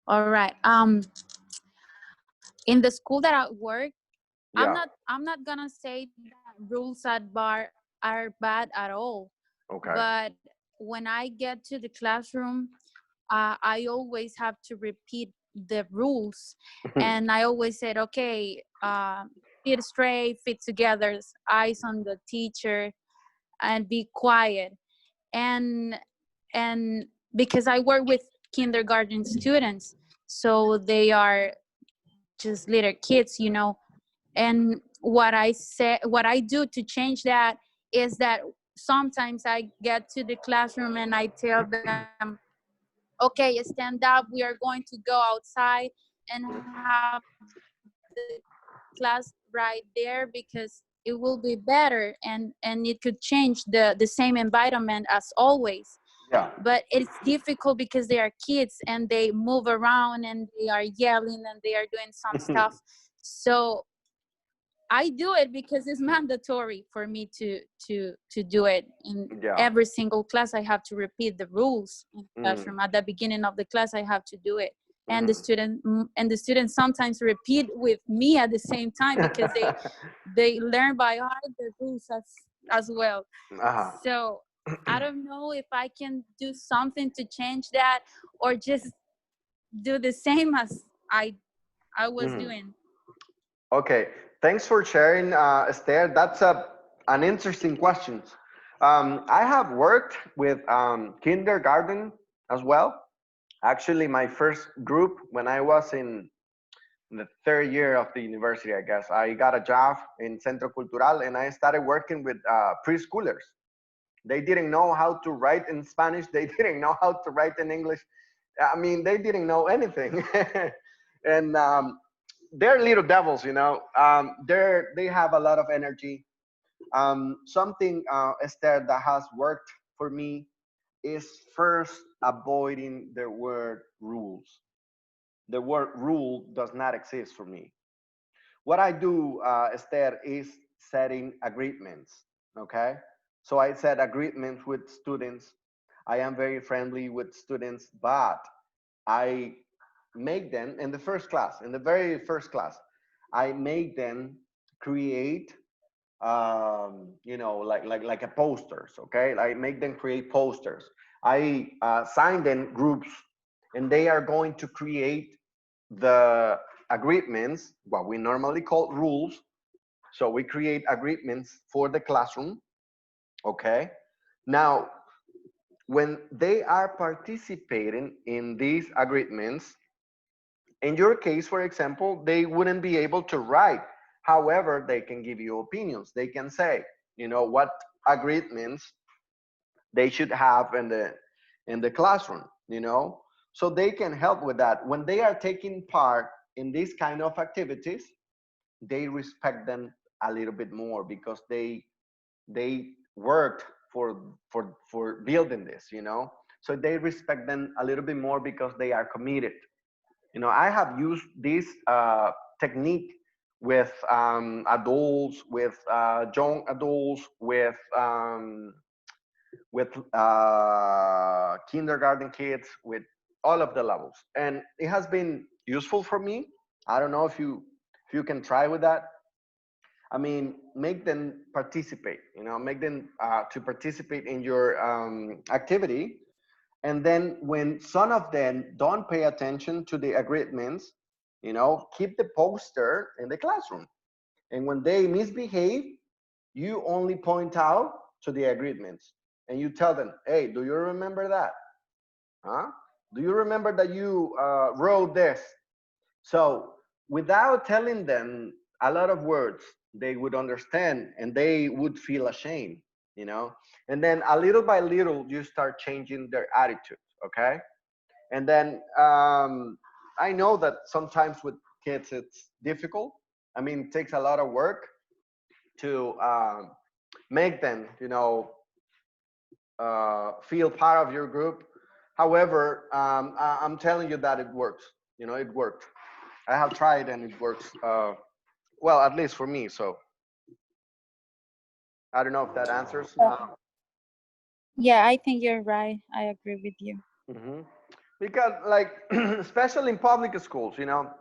All right. In the school that I work, Yeah. I'm not gonna say that rules at bar are bad at all. Okay. But when I get to the classroom, I always have to repeat the rules, and I always said, okay, feet straight, feet together, eyes on the teacher, and be quiet. And and because I work with kindergarten students, so they are just little kids, and what I do to change that is that sometimes I get to the classroom and I tell them, okay, stand up, we are going to go outside and have the class right there because it will be better, and it could change the same environment as always. Yeah. But it's difficult because they are kids and they move around and they are yelling and they are doing some stuff. So I do it because it's mandatory for me to do it. In Yeah. every single class, I have to repeat the rules in the Mm. classroom. At the beginning of the class, I have to do it, and Mhm. the students sometimes repeat with me at the same time because they learn by heart the rules as well. Uh-huh. So I don't know if I can do something to change that, or just do the same as I was Mhm. doing. Okay, thanks for sharing, Esther. That's an interesting question. I have worked with kindergarten as well. Actually, my first group when I was in the third year of the university, I guess, I got a job in Centro Cultural and I started working with preschoolers. They didn't know how to write in Spanish. They didn't know how to write in English. I mean, they didn't know anything. And they're little devils, you know. They have a lot of energy. Something, Esther, that has worked for me is first avoiding the word rules. The word rule does not exist for me. What I do, Esther, is setting agreements. Okay, so I set agreements with students. I am very friendly with students, but I make them in the first class, in the very first class, I make them create, like a posters. Okay, I make them create posters. I sign them groups, and they are going to create the agreements, what we normally call rules. So we create agreements for the classroom. Okay, now when they are participating in these agreements, in your case, for example, they wouldn't be able to write. However, they can give you opinions. They can say, what agreements they should have in the classroom, So they can help with that. When they are taking part in these kind of activities, they respect them a little bit more because they worked for building this, So they respect them a little bit more because they are committed. I have used this technique with adults, with young adults, with kindergarten kids, with all of the levels, and it has been useful for me. I don't know if you can try with that. I mean, make them participate. Make them to participate in your activity, and then when some of them don't pay attention to the agreements, keep the poster in the classroom. And when they misbehave, you only point out to the agreements and you tell them, hey, do you remember that? Huh? Do you remember that you wrote this? So without telling them a lot of words, they would understand and they would feel ashamed, you know? And then a little by little, you start changing their attitude, okay? And then I know that sometimes with kids, it's difficult. I mean, it takes a lot of work to make them, feel part of your group. However, I'm telling you that it works. It worked. I have tried and it works. Well, at least for me. So I don't know if that answers. Yeah, I think you're right. I agree with you. Mhm. because like especially in public schools, you know,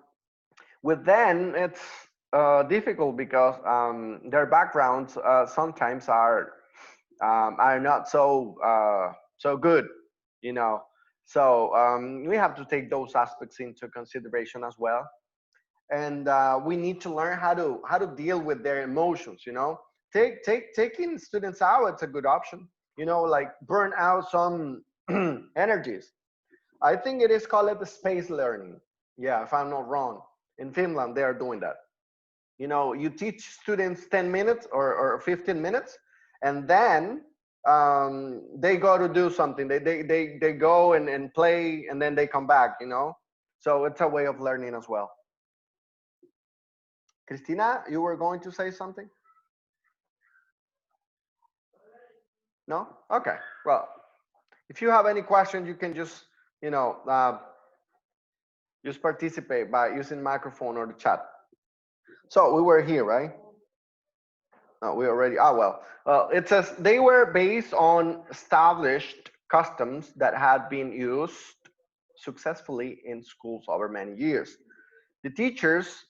with them it's difficult because their backgrounds sometimes are not so good, you know. So we have to take those aspects into consideration as well, and we need to learn how to deal with their emotions, you know. Taking students out, it's a good option, you know, like burn out some energies. I think it is called the space learning. Yeah, if I'm not wrong. In Finland, they are doing that. You know, you teach students 10 minutes or 15 minutes, and then they go to do something. They go and play, and then they come back, you know. So it's a way of learning as well. Christina, you were going to say something? No? Okay. Well, if you have any questions, you can just, you know, just participate by using microphone or the chat. So we were here, right? No, we already, well, it says they were based on established customs that had been used successfully in schools over many years. The teachers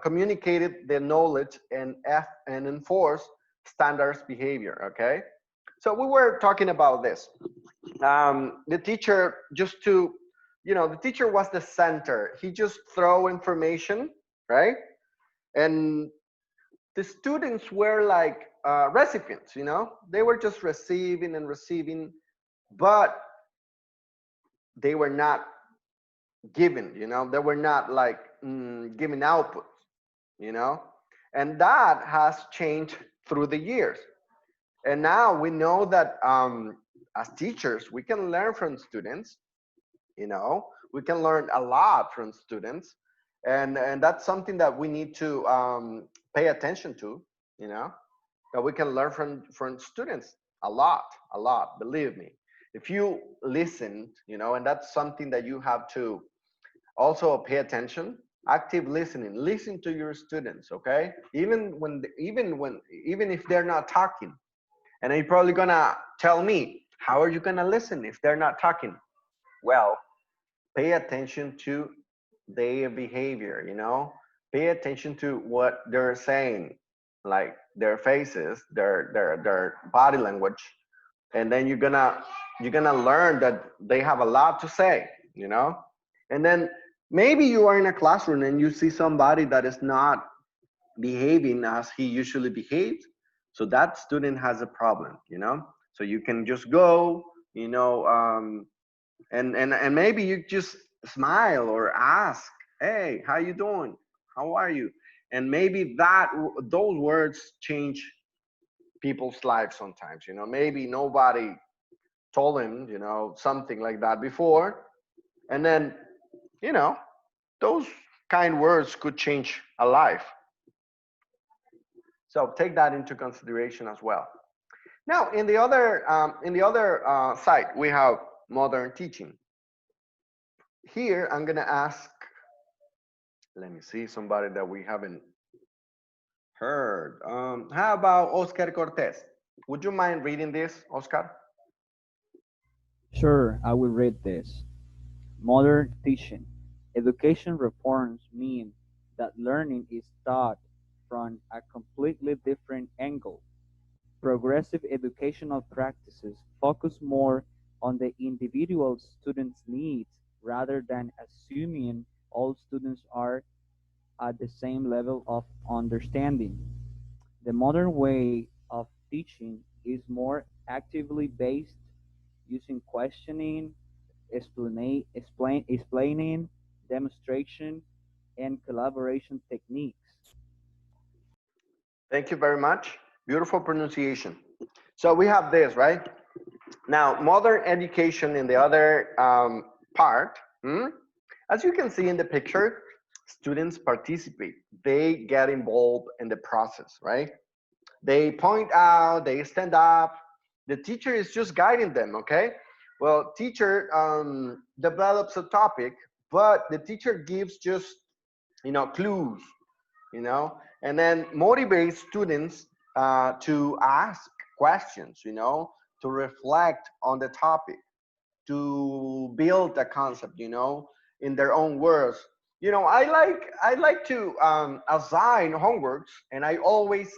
communicated their knowledge and enforced standards behavior, okay? So we were talking about this. The teacher just to, you know, the teacher was the center. He just throw information, right? And the students were like recipients, you know, they were just receiving and receiving, but they were not given, you know, they were not like giving outputs, you know, and that has changed through the years. And now we know that as teachers, we can learn from students, you know, we can learn a lot from students, and that's something that we need to pay attention to, you know, that we can learn from students a lot, believe me. If you listen, you know, and that's something that you have to also pay attention, active listening, listen to your students, okay? Even if they're not talking. And you're probably gonna tell me, how are you gonna listen if they're not talking? Well, pay attention to their behavior, you know, pay attention to what they're saying, like their faces, their body language, and then you're gonna learn that they have a lot to say, you know. And then maybe you are in a classroom and you see somebody that is not behaving as he usually behaves, so that student has a problem, you know. So you can just go, you know, and maybe you just smile or ask, hey, how you doing, how are you? And maybe those words change people's lives sometimes, you know. Maybe nobody told him, you know, something like that before, and then, you know, those kind words could change a life. So take that into consideration as well. Now, in the other side, we have modern teaching. Here, I'm gonna ask. Let me see somebody that we haven't heard. How about Oscar Cortez? Would you mind reading this, Oscar? Sure, I will read this. Modern teaching. Education reforms mean that learning is taught from a completely different angle. Progressive educational practices focus more on the individual student's needs rather than assuming all students are at the same level of understanding. The modern way of teaching is more actively based, using questioning, explaining, demonstration, and collaboration techniques. Thank you very much. Beautiful pronunciation. So we have this, right? Now, modern education in the other part, as you can see in the picture, students participate. They get involved in the process, right? They point out, they stand up. The teacher is just guiding them, okay? Well, teacher develops a topic, but the teacher gives just, you know, clues, you know, and then motivates students to ask questions, you know, to reflect on the topic. to build a concept, you know, in their own words. You know, I like to assign homeworks, and I always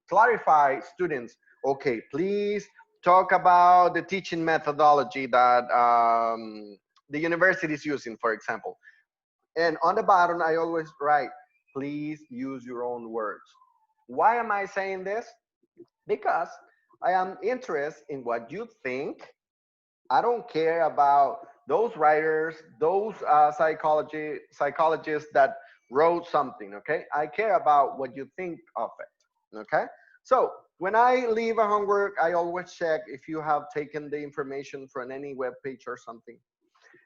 clarify students. Okay, please talk about the teaching methodology that the university is using, for example. And on the bottom, I always write, please use your own words. Why am I saying this? Because I am interested in what you think. I don't care about those writers, those psychologists that wrote something. Okay, I care about what you think of it. Okay, so when I leave a homework, I always check if you have taken the information from any web page or something.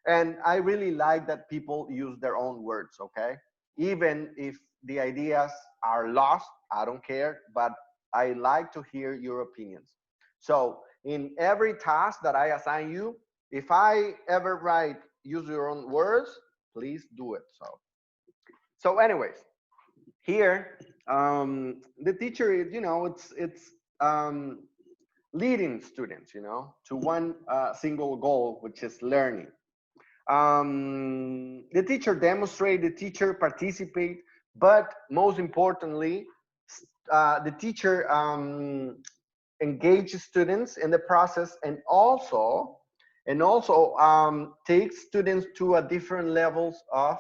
And I really like that people use their own words. Okay, even if the ideas are lost, I don't care, but I like to hear your opinions. So in every task that I assign you, if I ever write use your own words, please do it. So anyways, here the teacher is, you know, it's leading students, you know, to one single goal, which is learning. The teacher demonstrate, the teacher participate, but most importantly, the teacher engage students in the process, and also take students to a different levels of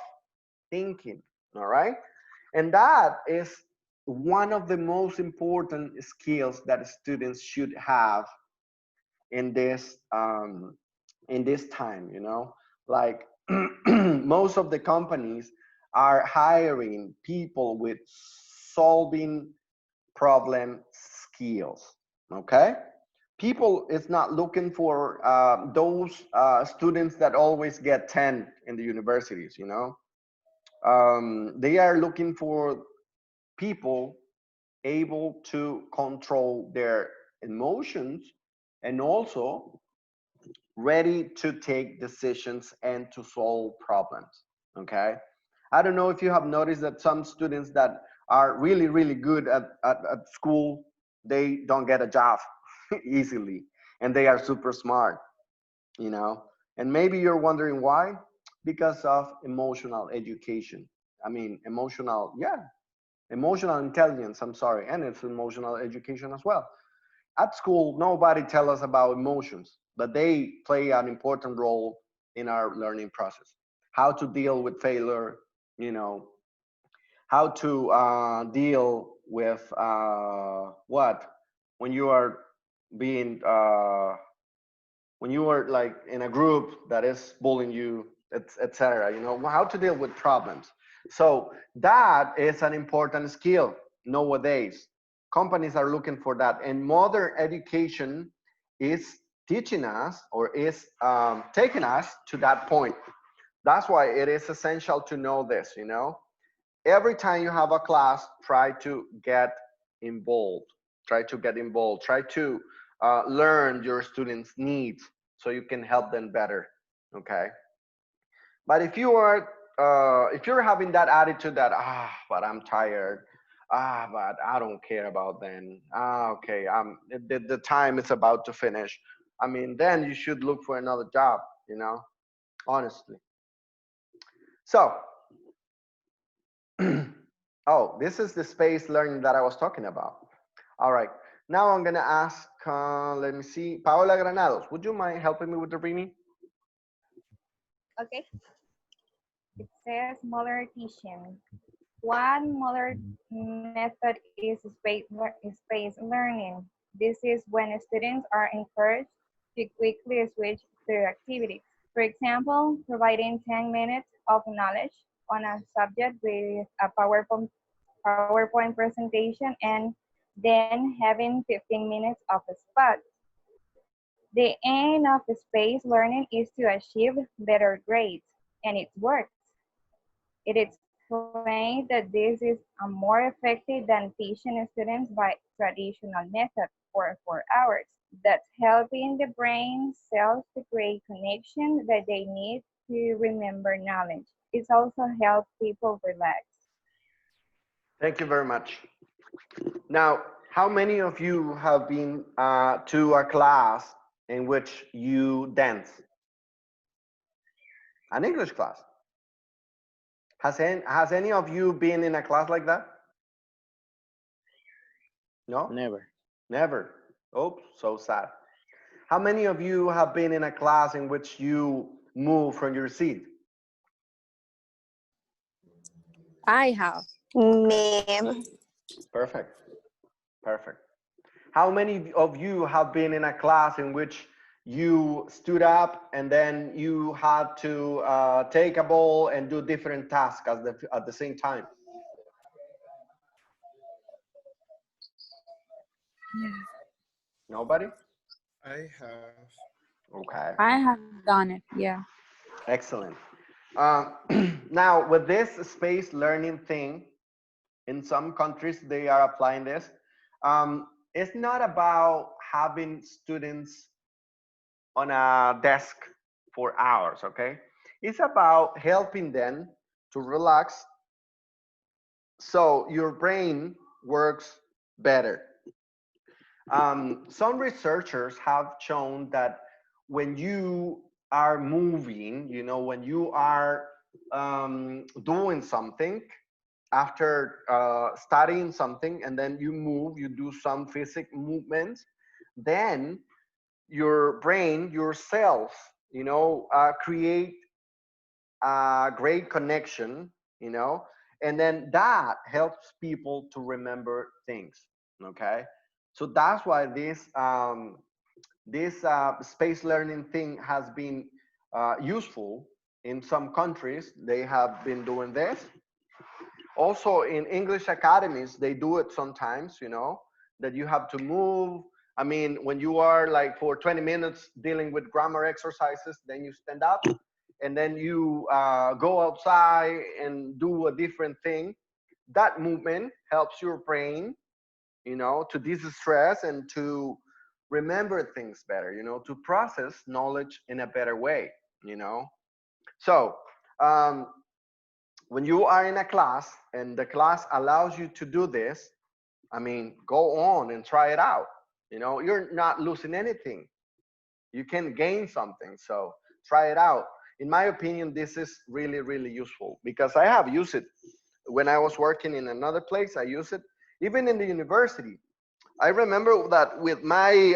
thinking. All right, and that is one of the most important skills that students should have in this time. You know, like most of the companies are hiring people with solving problem skills. Okay, people is not looking for those students that always get 10 in the universities, you know. They are looking for people able to control their emotions, and also ready to take decisions and to solve problems. Okay, I don't know if you have noticed that some students that are really really good at school, they don't get a job easily, and they are super smart, you know. And maybe you're wondering why. Because of emotional education. I mean, emotional intelligence, I'm sorry, and it's emotional education as well. At school, nobody tell us about emotions, but they play an important role in our learning process. How to deal with failure, you know, how to deal with what when you are being when you are like in a group that is bullying you, etc. You know, how to deal with problems. So that is an important skill nowadays. Companies are looking for that, and modern education is teaching us, or is taking us to that point. That's why it is essential to know this. You know, every time you have a class, try to get involved. Try to get involved. Try to learn your students' needs so you can help them better. Okay. But if you're having that attitude that but I'm tired, but I don't care about them. Okay, the time is about to finish. I mean, then you should look for another job. You know, honestly. So, oh, this is the space learning that I was talking about. All right. Now I'm gonna ask. Let me see, Paola Granados. Would you mind helping me with the reading? Okay, it says modern teaching. One modern method is space learning. This is when students are encouraged to quickly switch through activities. For example, providing 10 minutes of knowledge on a subject with a PowerPoint presentation, and then having 15 minutes of a spot. The aim of the space learning is to achieve better grades, and it works. It is claimed that this is more effective than teaching students by traditional methods for 4 hours. That's helping the brain cells to create connection that they need to remember knowledge. It also helps people relax. Thank you very much. Now, how many of you have been to a class in which you dance? An English class. Has any of you been in a class like that? No? Never. Never. Oh, so sad. How many of you have been in a class in which you move from your seat? I have. Never. Perfect. Perfect. How many of you have been in a class in which you stood up and then you had to take a ball and do different tasks at the same time? Nobody? I have. Okay. I have done it. Yeah. Excellent. Uh, now, with this space learning thing, in some countries they are applying this. It's not about having students on a desk for hours, okay? It's about helping them to relax so your brain works better. Some researchers have shown that when you are moving, you know, when you are doing something after studying something and then you move, you do some physical movements, then your brain, yourself, you know, create a great connection, you know, and then that helps people to remember things. Okay, so that's why this space learning thing has been useful in some countries. They have been doing this. Also, in English academies, they do it sometimes. You know that you have to move. I mean, when you are like for 20 minutes dealing with grammar exercises, then you stand up and then you go outside and do a different thing. That movement helps your brain, you know, to distress and to remember things better, you know, to process knowledge in a better way, you know. So um, when you are in a class and the class allows you to do this, I mean, go on and try it out. You know, you're not losing anything. You can gain something. So try it out. In my opinion, this is really, really useful because I have used it when I was working in another place. I use it even in the university. I remember that with my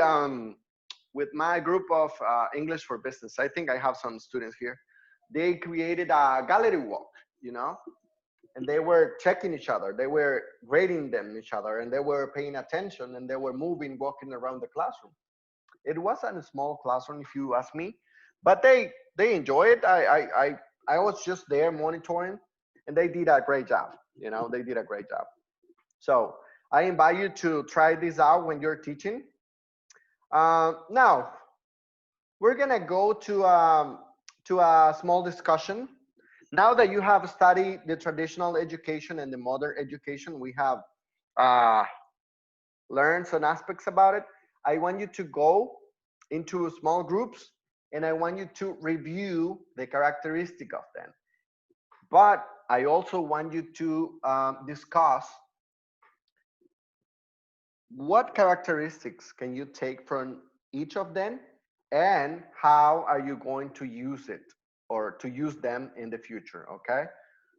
group of English for Business. I think I have some students here. They created a gallery walk, you know, and they were checking each other. They were grading them each other, and they were paying attention, and they were moving, walking around the classroom. It wasn't a small classroom, if you ask me, but they enjoy it. I was just there monitoring, and they did a great job. You know, they did a great job. So I invite you to try this out when you're teaching. Now we're gonna go to a small discussion. Now that you have studied the traditional education and the modern education, we have uh, learned some aspects about it. I want you to go into small groups and I want you to review the characteristic of them. But I also want you to discuss what characteristics can you take from each of them and how are you going to use it or to use them in the future, okay?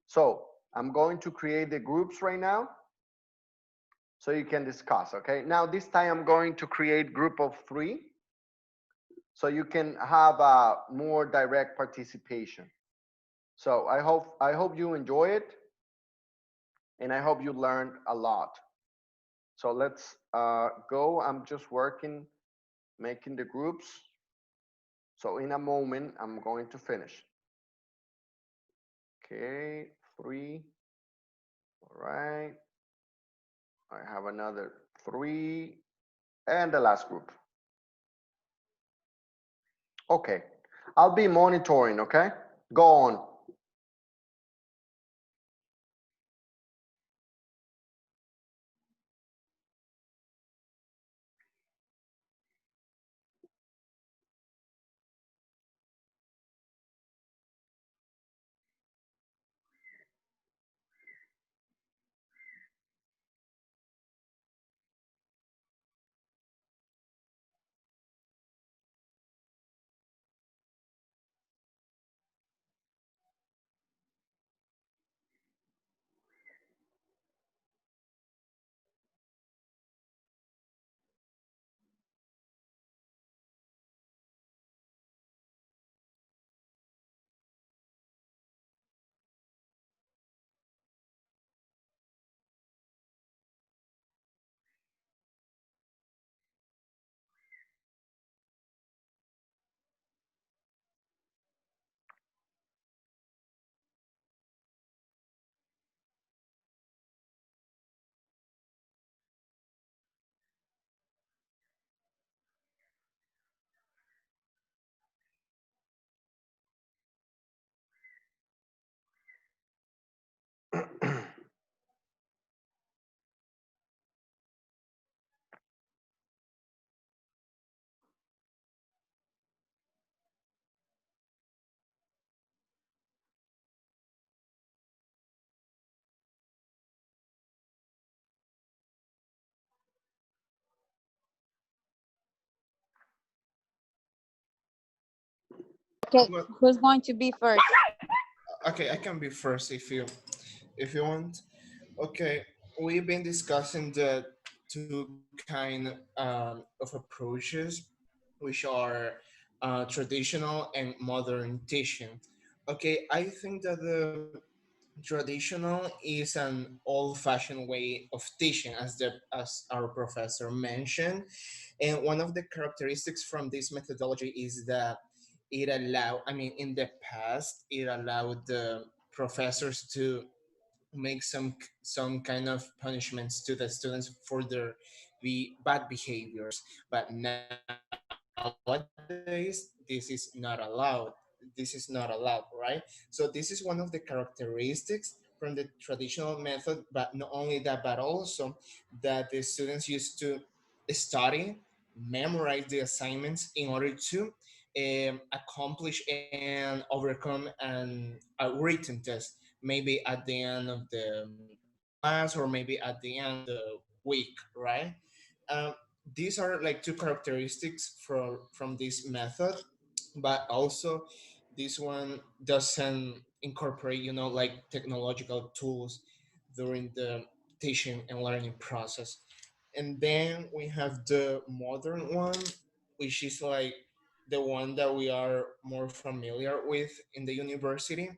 So I'm going to create the groups right now so you can discuss, okay? Now this time I'm going to create group of 3 so you can have a more direct participation. So I hope you enjoy it and I hope you learned a lot. So let's go. I'm just working, making the groups. So in a moment, I'm going to finish. Okay, 3. All right. I have another 3 and the last group. Okay, I'll be monitoring, okay? Go on. Okay, Well, who's going to be first? okay, I can be first if you want. Okay, we've been discussing the two kind of approaches, which are traditional and modern teaching. Okay, I think that the traditional is an old-fashioned way of teaching, as our professor mentioned, and one of the characteristics from this methodology is that it allowed, I mean, in the past, it allowed the professors to make some kind of punishments to the students for their bad behaviors. But nowadays, this is not allowed. This is not allowed, right? So this is one of the characteristics from the traditional method. But not only that, but also that the students used to study, memorize the assignments in order to accomplish and overcome a written test, maybe at the end of the class or maybe at the end of the week, right? Um, these are like two characteristics from this method, but also this one doesn't incorporate, like technological tools during the teaching and learning process. And then we have the modern one, which is like the one that we are more familiar with in the university.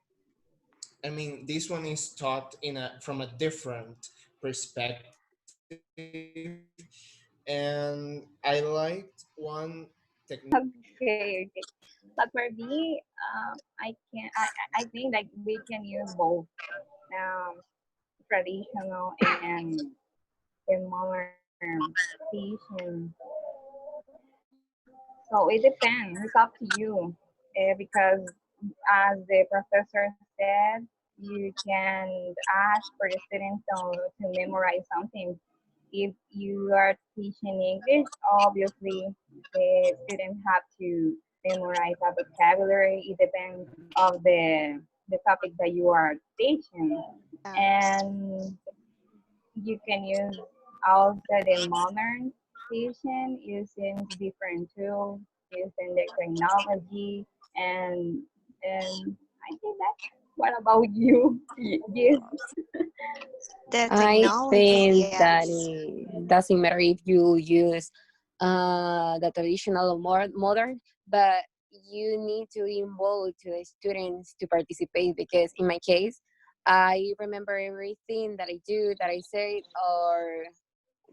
I mean, this one is taught from a different perspective, and I liked one technique. Okay, okay. But for me, I think like we can use both um, traditional and the modern teaching. So it depends. It's up to you, because as the professor said, you can ask for the students to memorize something. If you are teaching English, obviously the students have to memorize a vocabulary. It depends of the topic that you are teaching, Yes. and you can use also the modern teaching using different tools, using the technology, and and I think that. What about you? Yes. The I technology, think that yes. it doesn't matter if you use the traditional or modern, but you need to involve to the students to participate because in my case, I remember everything that I do, that I say, or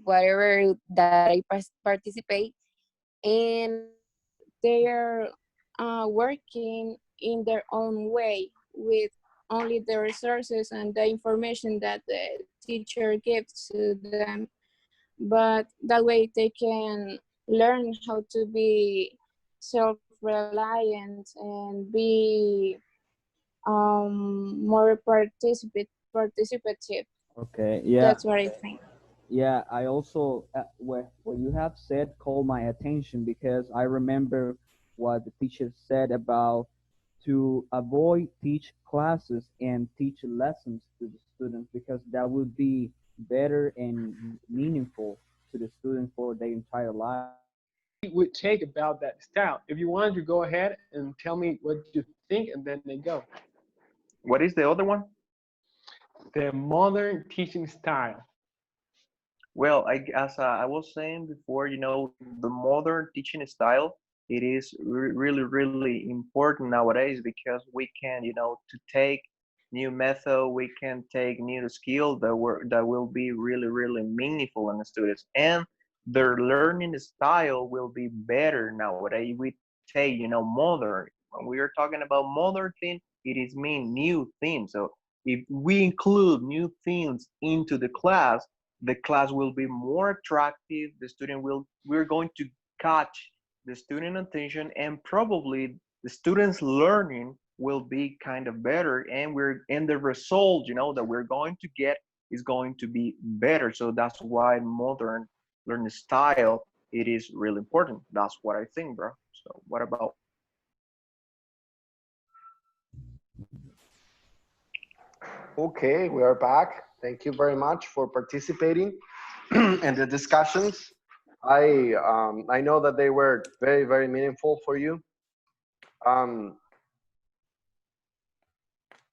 whatever that I participate, and they're working in their own way with only the resources and the information that the teacher gives to them. But that way they can learn how to be self-reliant and be more participative. Okay, yeah, That's what I think. yeah. I also what you have said called my attention because I remember what the teacher said about to avoid teach classes and teach lessons to the students because that would be better and meaningful to the students for their entire life. Would take about that style. If you wanted to go ahead and tell me what you think, and then they go. What is the other one? The modern teaching style. Well, as I was saying before, the modern teaching style, it is really, really important nowadays because we can, to take new method, we can take new skill that will be really, really meaningful in the students, and their learning style will be better nowadays. We say, modern. When we are talking about modern thing, it is mean new things. So if we include new things into the class will be more attractive. We're going to catch the student attention, and probably the students learning will be kind of better, and the result, that we're going to get is going to be better. So that's why modern learning style, it is really important. That's what I think, bro. So what about? Okay, we are back. Thank you very much for participating in the discussions. I know that they were very, very meaningful for you.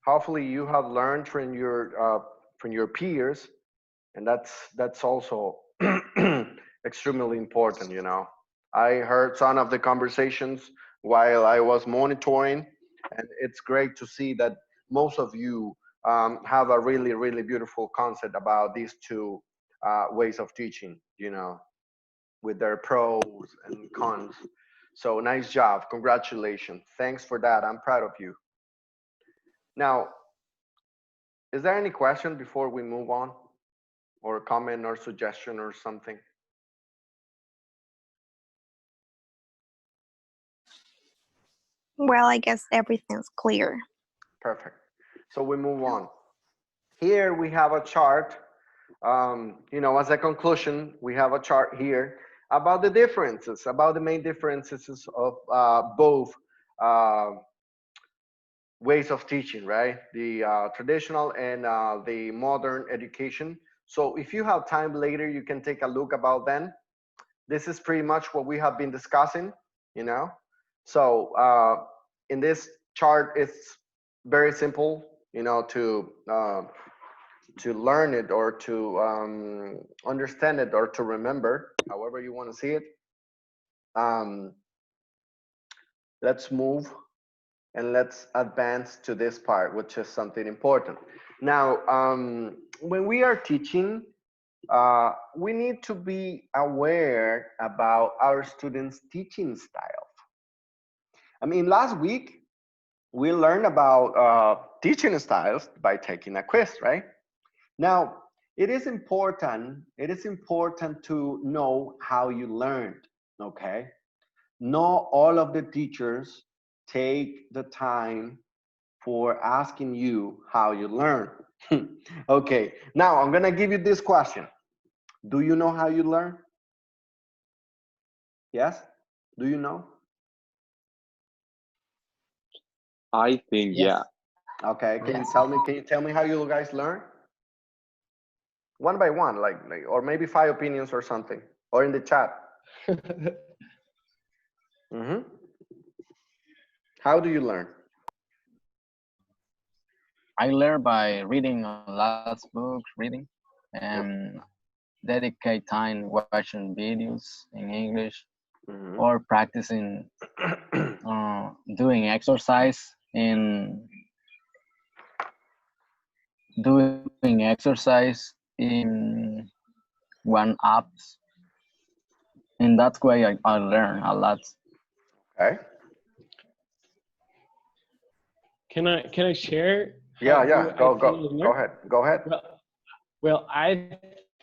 Hopefully you have learned from your peers, and that's also extremely important, you know. I heard some of the conversations while I was monitoring, and it's great to see that most of you have a really, really beautiful concept about these two ways of teaching, you know, with their pros and cons. So nice job. Congratulations. Thanks for that. I'm proud of you. Now, is there any question before we move on, or a comment or suggestion or something? Well, I guess everything's clear. Perfect. So we move on. Here we have a chart. You know, as a conclusion, we have a chart here about the differences, about the main differences of both uh, ways of teaching, right? The traditional and the modern education. So if you have time later, you can take a look about them. This is pretty much what we have been discussing, you know. So in this chart, it's very simple, you know, to learn it or to understand it or to remember, however you want to see it. Um, let's move and let's advance to this part, which is something important. Now, when we are teaching, we need to be aware about our students' teaching style. I mean, last week, we learned about teaching styles by taking a quiz, right? Now, it is important to know how you learned, okay? Not all of the teachers take the time for asking you how you learn. Okay, now I'm gonna give you this question. Do you know how you learn? Yes? Do you know? I think, Yes. yeah. Okay, Yes. can you tell me how you guys learn? One by one, like or maybe 5 opinions or something, or in the chat. Mm-hmm. How do you learn? I learn by reading lots of books, reading, and dedicate time watching videos in English Mm-hmm. or practicing doing exercise in in one apps. In that way, I learn a lot. Okay. Can I share Yeah, how yeah. do I think you Go learn? ahead. Go ahead. Well, I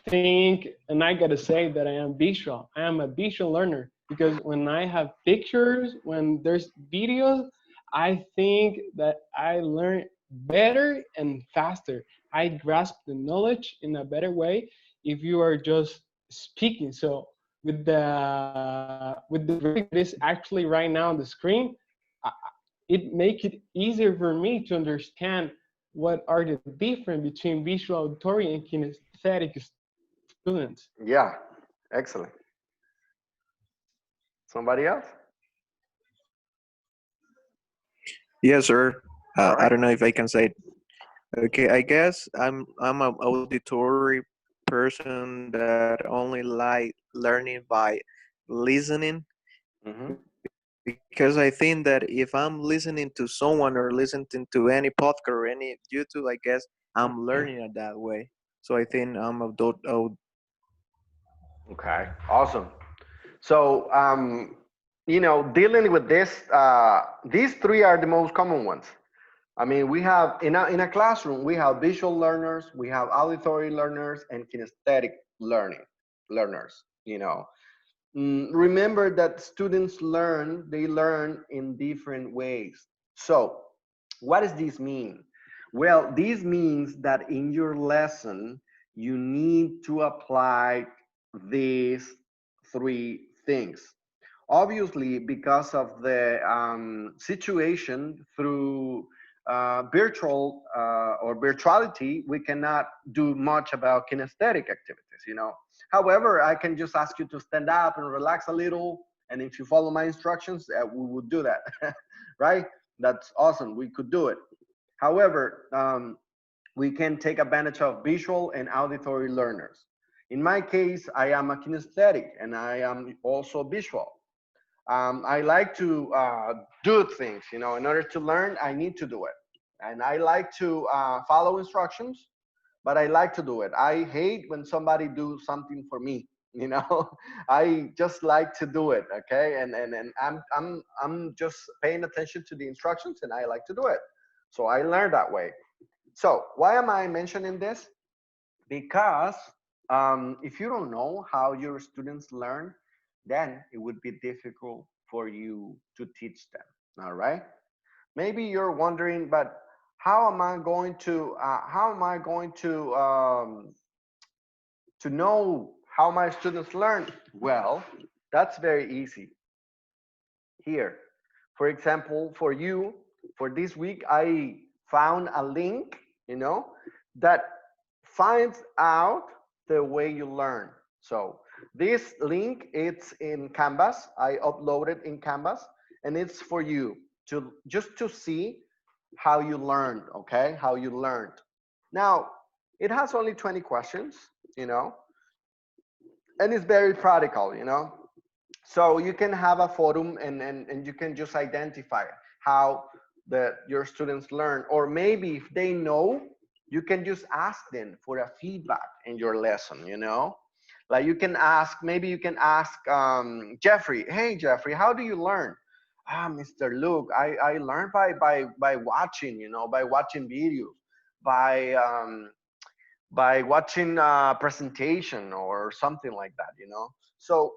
think, and I gotta say that I am visual. I am a visual learner because when I have pictures, when there's videos, I think that I learn better and faster. I grasp the knowledge in a better way if you are just speaking. So with the reading that is actually right now on the screen, it make it easier for me to understand what are the difference between visual, auditory, and kinesthetic students. Yeah. Excellent. Somebody else? Yes, sir. All I right. don't know if I can say it. Okay, I guess I'm an auditory person that only like learning by listening, Mm-hmm. because I think that if I'm listening to someone or listening to any podcast or any YouTube, I guess I'm learning it that way. So I think I'm Okay. Awesome. So, you know, dealing with this, these three are the most common ones. I mean, we have in a classroom, we have visual learners, we have auditory learners, and kinesthetic learners. You know, remember that students they learn in different ways. So, what does this mean? Well, this means that in your lesson, you need to apply these three things. Obviously, because of the situation through virtual or virtuality, we cannot do much about kinesthetic activities, you know. However, I can just ask you to stand up and relax a little, and if you follow my instructions, we would do that, right? That's awesome. We could do it. However, we can take advantage of visual and auditory learners. In my case, I am a kinesthetic and I am also visual. I like to do things, you know, in order to learn, I need to do it. And I like to follow instructions, but I like to do it. I hate when somebody do something for me, you know. I just like to do it, okay? And I'm just paying attention to the instructions and I like to do it. So I learned that way. So why am I mentioning this? Because if you don't know how your students learn, then it would be difficult for you to teach them. All right. Maybe you're wondering, but how am I going to know how my students learn? Well, that's very easy. Here, for example, for you, for this week, I found a link, you know, that finds out the way you learn. So this link, it's in Canvas. I uploaded in Canvas, and it's for you to just to see how you learned, okay? How you learned. Now, it has only 20 questions, you know, and it's very practical, you know. So you can have a forum and you can just identify how your students learn, or maybe if they know, you can just ask them for a feedback in your lesson, you know. Like you can ask, maybe you can ask Jeffrey, hey Jeffrey, how do you learn? Mr. Luke, I learn by watching, you know, by watching videos, by watching a presentation or something like that, you know. So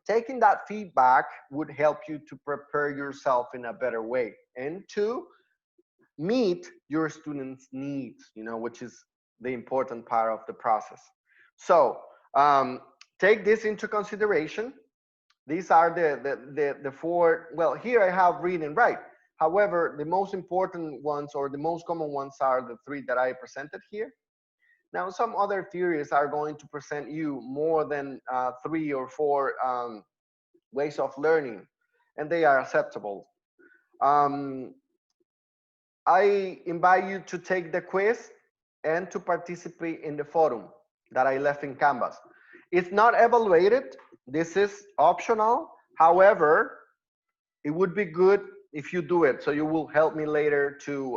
taking that feedback would help you to prepare yourself in a better way and to meet your students' needs, you know, which is the important part of the process. So take this into consideration. These are the four, well, here I have read and write. However, the most important ones or the most common ones are the three that I presented here. Now, some other theories are going to present you more than 3 or 4 ways of learning, and they are acceptable. Um, I invite you to take the quiz and to participate in the forum that I left in Canvas. It's not evaluated. This is optional. However, it would be good if you do it, so you will help me later to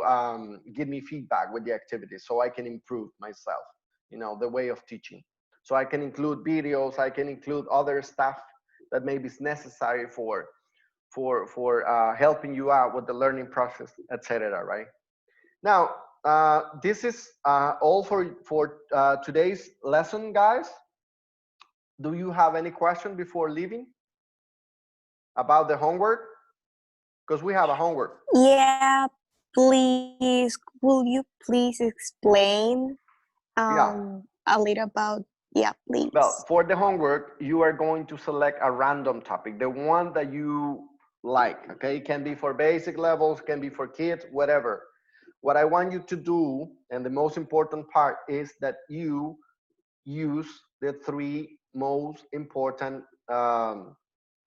give me feedback with the activity so I can improve myself, you know, the way of teaching. So I can include videos, I can include other stuff that maybe is necessary for helping you out with the learning process, etc. Right? Now, this is all for today's lesson, guys. Do you have any question before leaving about the homework? Because we have a homework. Yeah, please, will you please explain Yeah. a little about, yeah, please. Well, for the homework, you are going to select a random topic, the one that you like, okay? It can be for basic levels, can be for kids, whatever. What I want you to do, and the most important part, is that you use the 3 most important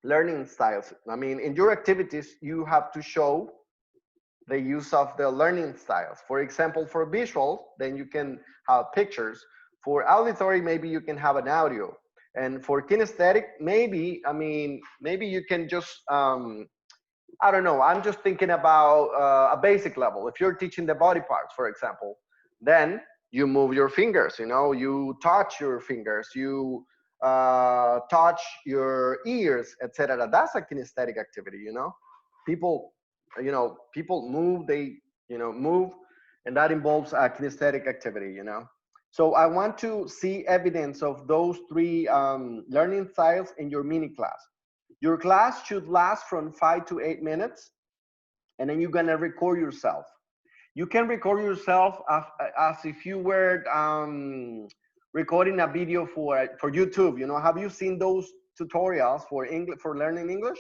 learning styles. I mean, in your activities, you have to show the use of the learning styles. For example, for visual, then you can have pictures. For auditory, maybe you can have an audio. And for kinesthetic, maybe, I mean, maybe you can just, I don't know, I'm just thinking about a basic level. If you're teaching the body parts, for example, then you move your fingers, you know, you touch your fingers, you touch your ears, etc. That's a kinesthetic activity, you know. People, you know, people move, they, you know, move, and that involves a kinesthetic activity, you know. So I want to see evidence of those 3 learning styles in your mini class. Your class should last from 5 to 8 minutes, and then you're gonna record yourself. You can record yourself as if you were recording a video for YouTube. You know, have you seen those tutorials for English, for learning English?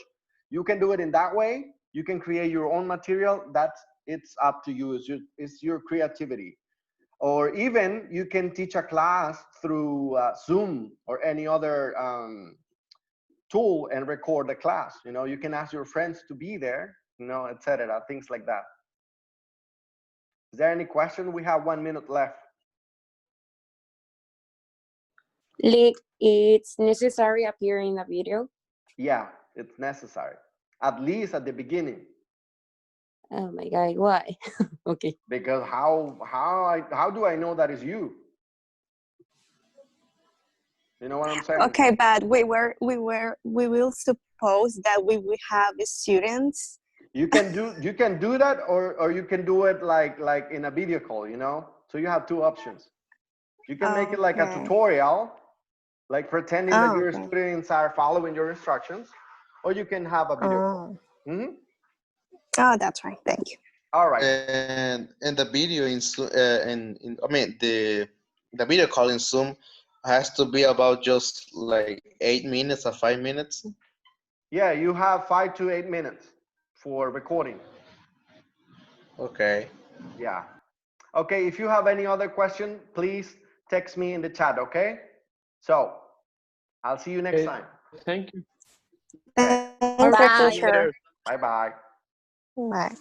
You can do it in that way. You can create your own material. It's up to you. It's your creativity. Or even you can teach a class through Zoom or any other tool and record the class. You know, you can ask your friends to be there, you know, etc. Things like that. Is there any question? We have 1 minute left. It's necessary appear in the video. Yeah, it's necessary. At least at the beginning. Oh my God, why? Okay. Because how do I know that is you? You know what I'm saying? Okay, but we will suppose that we will have students. You can do that, or you can do it like in a video call, you know? So you have two options. You can make it like a Okay. tutorial, like pretending that Oh, your okay. students are following your instructions, or you can have a video call. Oh. Mhm. Oh, that's right. Thank you. All right. And the video in I mean the video call in Zoom has to be about just like 8 minutes or 5 minutes. Yeah, you have 5 to 8 minutes for recording. Okay. Yeah. Okay, if you have any other question, please text me in the chat, okay? So, I'll see you next Okay. time. Thank you. Thanks, Bye. teacher. Bye-bye. Bye.